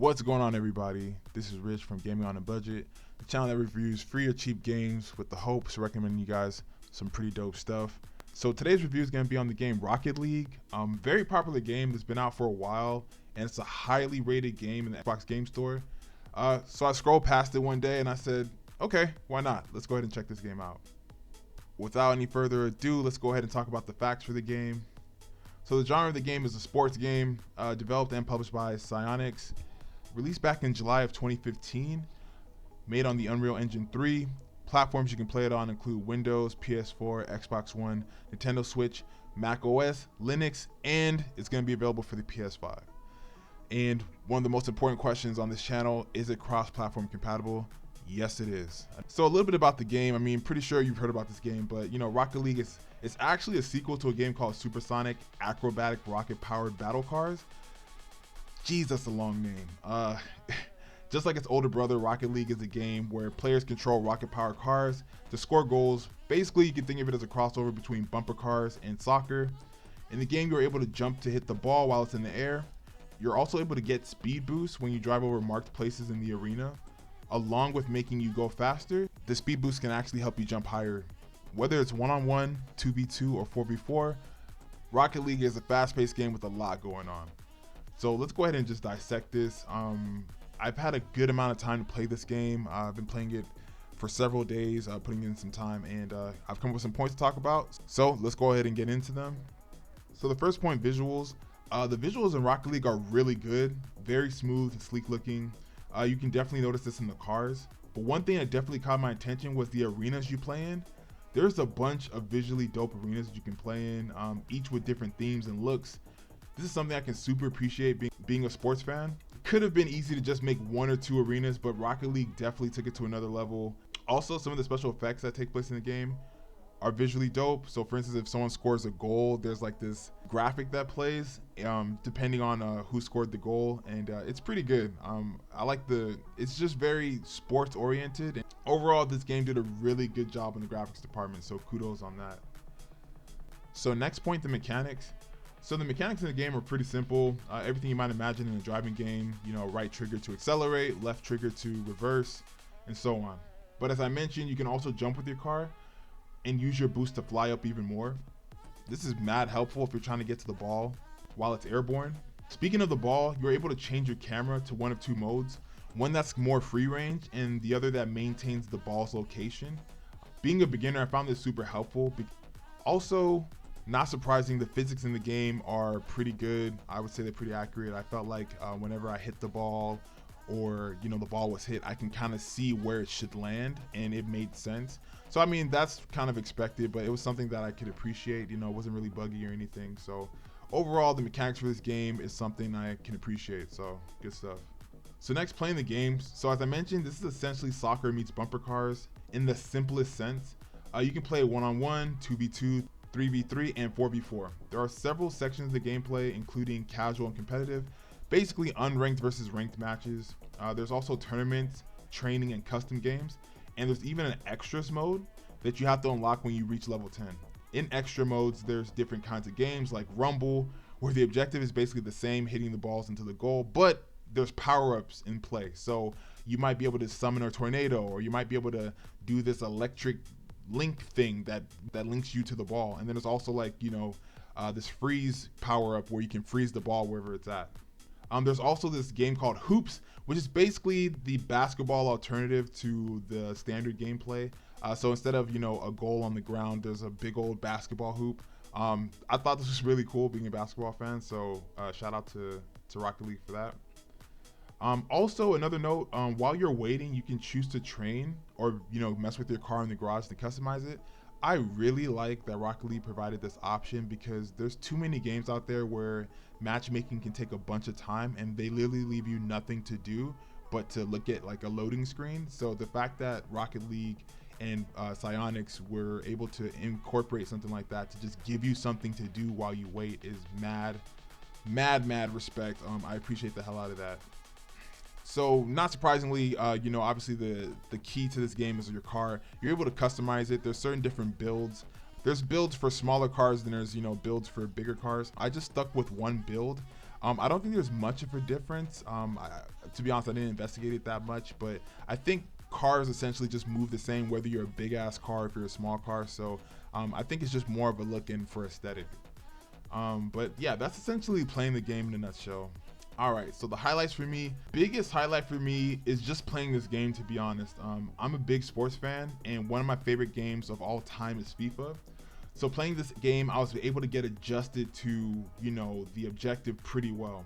What's going on, everybody? This is Rich from Gaming on a Budget, the channel that reviews free or cheap games with the hopes of recommending you guys some pretty dope stuff. So today's review is going to be on the game Rocket League. Very popular game that's been out for a while, and it's a highly rated game in the Xbox Game Store. So I scrolled past it one day and I said, okay, why not? Let's go ahead and check this game out. Without any further ado, let's go ahead and talk about the facts for the game. So the genre of the game is a sports game, developed and published by Psyonix, released back in July of 2015, made on the Unreal Engine 3. Platforms you can play it on include Windows, PS4, Xbox One, Nintendo Switch, Mac OS, Linux, and it's going to be available for the PS5. And one of the most important questions on this channel, is it cross-platform compatible? Yes, it is. So a little bit about the game. I mean, pretty sure you've heard about this game, but you know, Rocket League it's actually a sequel to a game called Supersonic Acrobatic Rocket Powered Battle Cars. Jeez, that's a long name. Just like its older brother, Rocket League is a game where players control rocket powered cars to score goals. Basically, you can think of it as a crossover between bumper cars and soccer. In the game, you're able to jump to hit the ball while it's in the air. You're also able to get speed boosts when you drive over marked places in the arena. Along with making you go faster, the speed boost can actually help you jump higher. Whether it's 1-on-1, 2v2, or 4v4, Rocket League is a fast-paced game with a lot going on. So let's go ahead and just dissect this. I've had a good amount of time to play this game. I've been playing it for several days, putting in some time, and I've come up with some points to talk about. So let's go ahead and get into them. So the first point, visuals. The visuals in Rocket League are really good, very smooth and sleek looking. You can definitely notice this in the cars. But one thing that definitely caught my attention was the arenas you play in. There's a bunch of visually dope arenas that you can play in, each with different themes and looks. This is something I can super appreciate being a sports fan. Could have been easy to just make one or two arenas, but Rocket League definitely took it to another level. Also, some of the special effects that take place in the game are visually dope. So for instance, if someone scores a goal, there's like this graphic that plays depending on who scored the goal, and it's pretty good. I like it's just very sports oriented, and overall this game did a really good job in the graphics department, so kudos on that. So next point, the mechanics. So the mechanics in the game are pretty simple. Everything you might imagine in a driving game, you know, right trigger to accelerate, left trigger to reverse, and so on. But as I mentioned, you can also jump with your car and use your boost to fly up even more. This is mad helpful if you're trying to get to the ball while it's airborne. Speaking of the ball, you're able to change your camera to one of two modes. One that's more free range and the other that maintains the ball's location. Being a beginner, I found this super helpful. Also, not surprising, the physics in the game are pretty good. I would say they're pretty accurate. I felt like whenever I hit the ball or you know the ball was hit, I can kind of see where it should land, and it made sense. So I mean, that's kind of expected, but it was something that I could appreciate. You know, it wasn't really buggy or anything. So overall, the mechanics for this game is something I can appreciate. So good stuff. So next, playing the game. So as I mentioned, this is essentially soccer meets bumper cars in the simplest sense. You can play 1-on-1, 2v2, 3v3, and 4v4. There are several sections of the gameplay, including casual and competitive, basically unranked versus ranked matches. There's also tournaments, training, and custom games, and there's even an extras mode that you have to unlock when you reach level 10. In extra modes, there's different kinds of games like Rumble, where the objective is basically the same, hitting the balls into the goal, but there's power-ups in play. So you might be able to summon a tornado, or you might be able to do this electric link thing that links you to the ball. And then there's also like, you know, this freeze power up where you can freeze the ball wherever it's at. There's also this game called Hoops, which is basically the basketball alternative to the standard gameplay. So instead of, you know, a goal on the ground, there's a big old basketball hoop. I thought this was really cool being a basketball fan, so shout out to Rocket League for that. Also, another note, while you're waiting, you can choose to train or, you know, mess with your car in the garage to customize it. I really like that Rocket League provided this option, because there's too many games out there where matchmaking can take a bunch of time and they literally leave you nothing to do but to look at like a loading screen. So the fact that Rocket League and Psyonix were able to incorporate something like that to just give you something to do while you wait is mad respect. I appreciate the hell out of that. So not surprisingly, you know, obviously the key to this game is your car. You're able to customize it. There's certain different builds. There's builds for smaller cars, then there's, you know, builds for bigger cars. I just stuck with one build. I don't think there's much of a difference. To be honest, I didn't investigate it that much, but I think cars essentially just move the same whether you're a big ass car or if you're a small car. So I think it's just more of a look in for aesthetic. But yeah, that's essentially playing the game in a nutshell. All right, so the highlights for me, biggest highlight for me is just playing this game, to be honest. I'm a big sports fan, and one of my favorite games of all time is FIFA. So playing this game, I was able to get adjusted to, you know, the objective pretty well.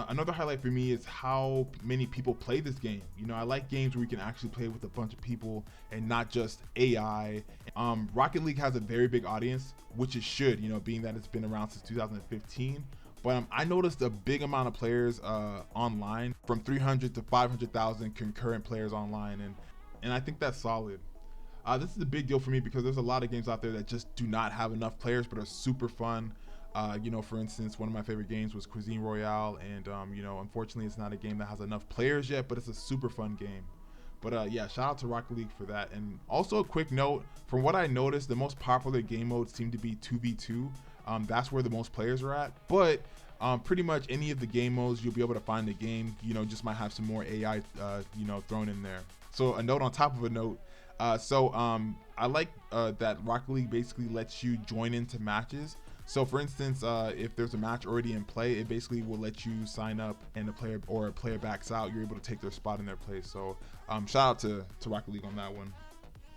Another highlight for me is how many people play this game. You know, I like games where you can actually play with a bunch of people and not just AI. Rocket League has a very big audience, which it should, you know, being that it's been around since 2015. But I noticed a big amount of players online, from 300 to 500,000 concurrent players online, and I think that's solid. This is a big deal for me because there's a lot of games out there that just do not have enough players but are super fun. You know, for instance, one of my favorite games was Cuisine Royale, and you know, unfortunately it's not a game that has enough players yet, but it's a super fun game. But yeah, shout out to Rocket League for that. And also a quick note, from what I noticed, the most popular game modes seem to be 2v2. That's where the most players are at, but pretty much any of the game modes you'll be able to find the game, you know, just might have some more AI you know, thrown in there. So a note on top of a note. I like that Rocket League basically lets you join into matches. So for instance, if there's a match already in play, it basically will let you sign up, and a player backs out, you're able to take their spot in their place. So shout out to Rocket League on that one.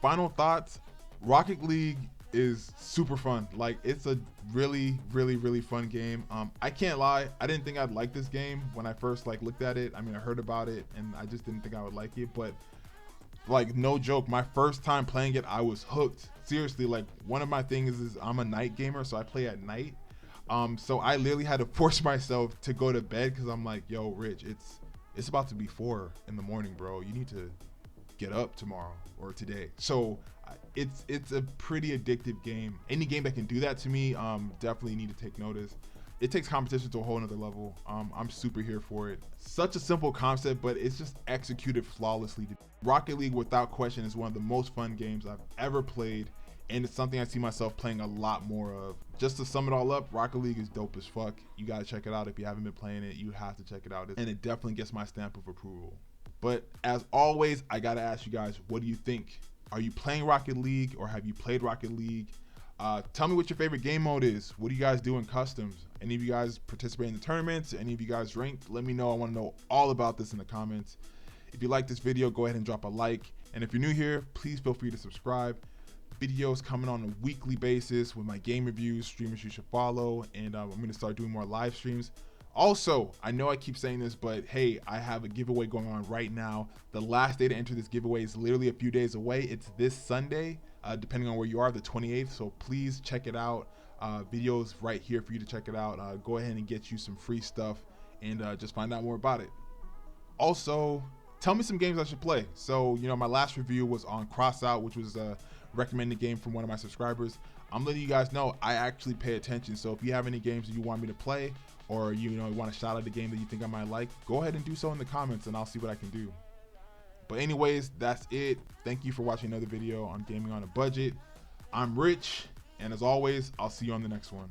Final thoughts, Rocket League is super fun. Like, it's a really fun game. I can't lie, I didn't think I'd like this game when I first looked at it. I mean, I heard about it and I just didn't think I would like it, but like, no joke, my first time playing it, I was hooked. Seriously, like, one of my things is I'm a night gamer, so I play at night. So I literally had to force myself to go to bed because I'm like, yo, Rich, it's about to be 4 in the morning, bro. You need to get up tomorrow or today. So it's a pretty addictive game. Any game that can do that to me, definitely need to take notice. It takes competition to a whole nother level. I'm super here for it. Such a simple concept, but it's just executed flawlessly. Rocket League, without question, is one of the most fun games I've ever played, and it's something I see myself playing a lot more of. Just to sum it all up, Rocket League is dope as fuck. You gotta check it out. If you haven't been playing it, you have to check it out, and it definitely gets my stamp of approval. But as always, I gotta ask you guys, what do you think? Are you playing Rocket League, or have you played Rocket League? Tell me what your favorite game mode is. What do you guys do in customs? Any of you guys participate in the tournaments? Any of you guys ranked? Let me know. I want to know all about this in the comments. If you like this video, go ahead and drop a like. And if you're new here, please feel free to subscribe. Videos coming on a weekly basis with my game reviews, streamers you should follow, and I'm going to start doing more live streams. Also, I know I keep saying this, but hey, I have a giveaway going on right now. The last day to enter this giveaway is literally a few days away. It's this Sunday, depending on where you are, the 28th. So please check it out. Videos right here for you to check it out. Go ahead and get you some free stuff, and just find out more about it. Also, tell me some games I should play. So, you know, my last review was on Crossout, which was a recommended game from one of my subscribers. I'm letting you guys know I actually pay attention. So if you have any games that you want me to play, or you want to shout out a game that you think I might like, go ahead and do so in the comments, and I'll see what I can do. But anyways, that's it. Thank you for watching another video on Gaming on a Budget. I'm Rich, and as always, I'll see you on the next one.